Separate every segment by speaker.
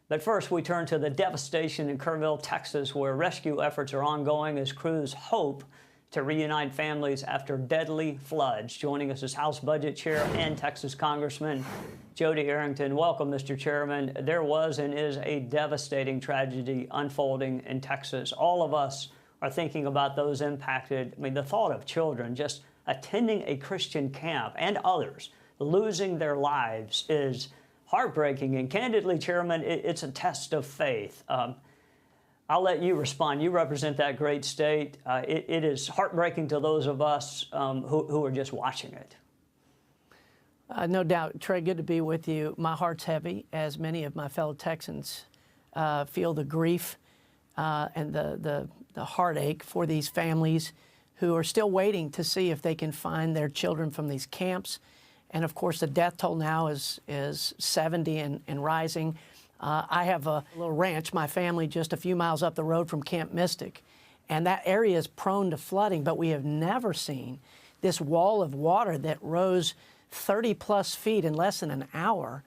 Speaker 1: But first, we turn to the devastation in Kerrville, Texas, where rescue efforts are ongoing as crews hope to reunite families after deadly floods. Joining us is House Budget Chair and Texas Congressman Jodey Arrington. Welcome, Mr. Chairman. There was and is a devastating tragedy unfolding in Texas. All of us are thinking about those impacted. I mean, the thought of children just attending a Christian camp and others losing their lives is heartbreaking. And candidly, Chairman, it's a test of faith. I'll let you respond. You represent that great state. It is heartbreaking to those of us who are just watching it.
Speaker 2: No doubt. Trey, good to be with you. My heart's heavy, as many of my fellow Texans feel the grief and the heartache for these families who are still waiting to see if they can find their children from these camps. And of course, the death toll now is 70 and rising. I have a little ranch, my family, just a few miles up the road from Camp Mystic. And that area is prone to flooding, but we have never seen this wall of water that rose 30-plus feet in less than an hour.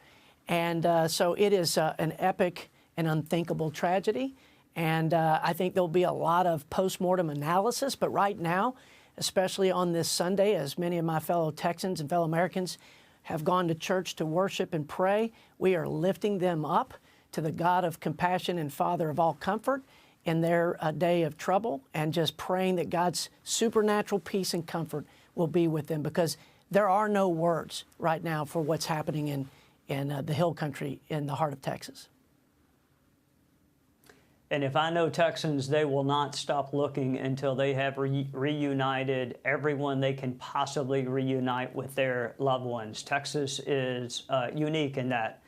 Speaker 2: And so it is an epic and unthinkable tragedy. And I think there'll be a lot of postmortem analysis. But right now, especially on this Sunday, as many of my fellow Texans and fellow Americans have gone to church to worship and pray, we are lifting them up to the God of compassion and Father of all comfort in their day of trouble, and just praying that God's supernatural peace and comfort will be with them, because there are no words right now for what's happening in the hill country in the heart of Texas.
Speaker 1: And if I know Texans, they will not stop looking until they have reunited everyone they can possibly reunite with their loved ones. Texas is unique in that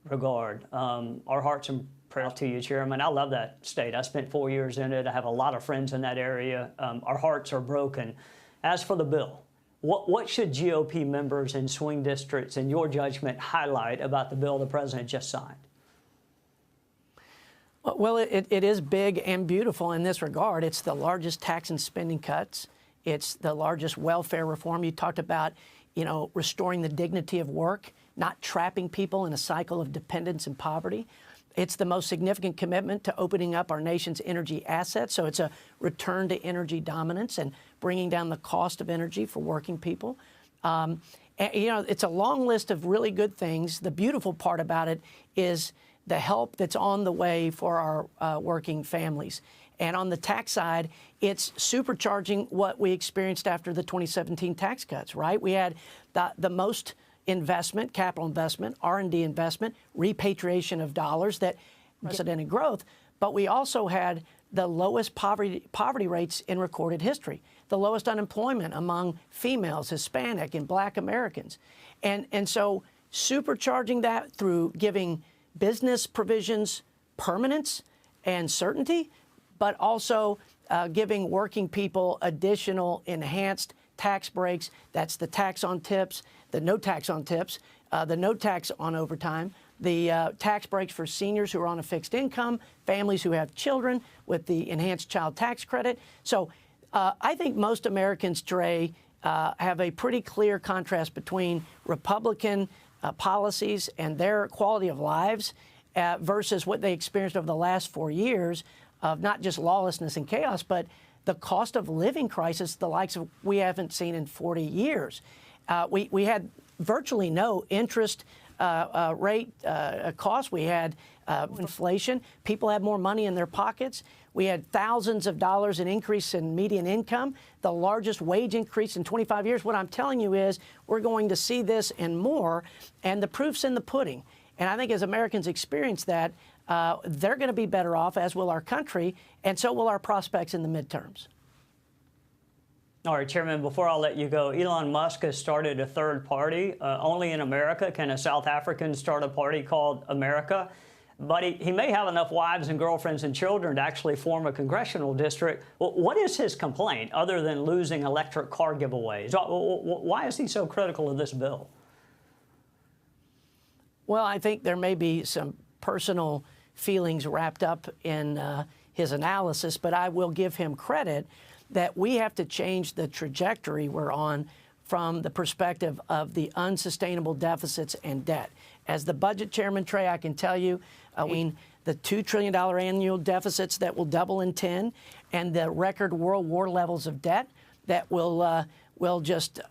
Speaker 1: regard. Our hearts and prayers to you, Chairman. I love that state. I spent 4 years in it. I have a lot of friends in that area. Our hearts are broken. As for the bill, what should GOP members in swing districts, in your judgment, highlight about the bill the president just signed?
Speaker 2: Well, it is big and beautiful in this regard. It's the largest tax and spending cuts. It's the largest welfare reform. You talked about, restoring the dignity of work, not trapping people in a cycle of dependence and poverty. It's the most significant commitment to opening up our nation's energy assets. So it's a return to energy dominance and bringing down the cost of energy for working people. It's a long list of really good things. The beautiful part about it is the help that's on the way for our working families. And on the tax side, it's supercharging what we experienced after the 2017 tax cuts, right? We had the most investment, capital investment, R&D investment, repatriation of dollars that unprecedented growth. But we also had the lowest poverty rates in recorded history, the lowest unemployment among females, Hispanic, and Black Americans. And so supercharging that through giving business provisions permanence and certainty, but also giving working people additional enhanced tax breaks. That's the tax on tips, the no tax on tips, the no tax on overtime, the tax breaks for seniors who are on a fixed income, families who have children with the enhanced child tax credit. So I think most Americans, Trey, have a pretty clear contrast between Republican policies and their quality of lives versus what they experienced over the last 4 years of not just lawlessness and chaos, but the cost of living crisis, the likes of we haven't seen in 40 years. We had virtually no interest rate costs. We had inflation. People had more money in their pockets. We had thousands of dollars in increase in median income, the largest wage increase in 25 years. What I'm telling you is we're going to see this and more, and the proof's in the pudding. And I think as Americans experience that, they're going to be better off, as will our country, and so will our prospects in the midterms.
Speaker 1: All right, Chairman, before I'll let you go, Elon Musk has started a third party. Only in America can a South African start a party called America. But he may have enough wives and girlfriends and children to actually form a congressional district. Well, what is his complaint other than losing electric car giveaways? Why is he so critical of this bill?
Speaker 2: Well, I think there may be some personal feelings wrapped up in his analysis, but I will give him credit that we have to change the trajectory we're on from the perspective of the unsustainable deficits and debt. As the budget chairman, Trey, I can tell you, the $2 trillion annual deficits that will double in 10, and the record World War levels of debt that will just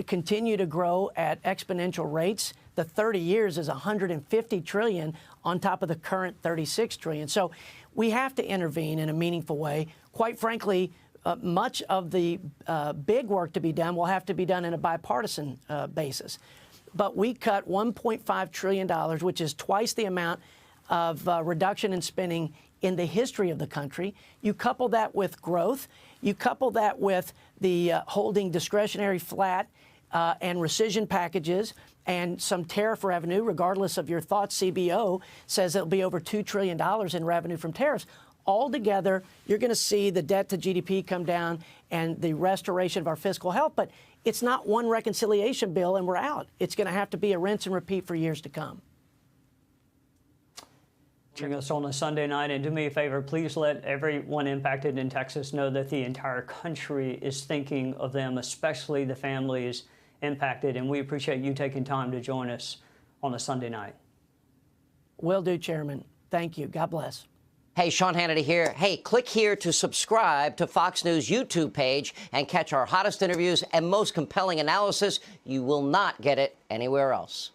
Speaker 2: continue to grow at exponential rates. The 30 years is $150 trillion on top of the current $36 trillion. So we have to intervene in a meaningful way. Quite frankly, much of the big work to be done will have to be done in a bipartisan basis. But we cut $1.5 trillion, which is twice the amount of reduction in spending in the history of the country. You couple that with growth. You couple that with the holding discretionary flat and rescission packages and some tariff revenue, regardless of your thoughts. CBO says it'll be over $2 trillion in revenue from tariffs. Altogether, you're going to see the debt to GDP come down and the restoration of our fiscal health. But it's not one reconciliation bill and we're out. It's going to have to be a rinse and repeat for years to come.
Speaker 1: Joining us on a Sunday night, and do me a favor, please let everyone impacted in Texas know that the entire country is thinking of them, especially the families impacted, and we appreciate you taking time to join us on a Sunday night.
Speaker 2: Will do, Chairman. Thank you. God bless.
Speaker 3: Hey, Sean Hannity here. Hey, click here to subscribe to Fox News YouTube page and catch our hottest interviews and most compelling analysis. You will not get it anywhere else.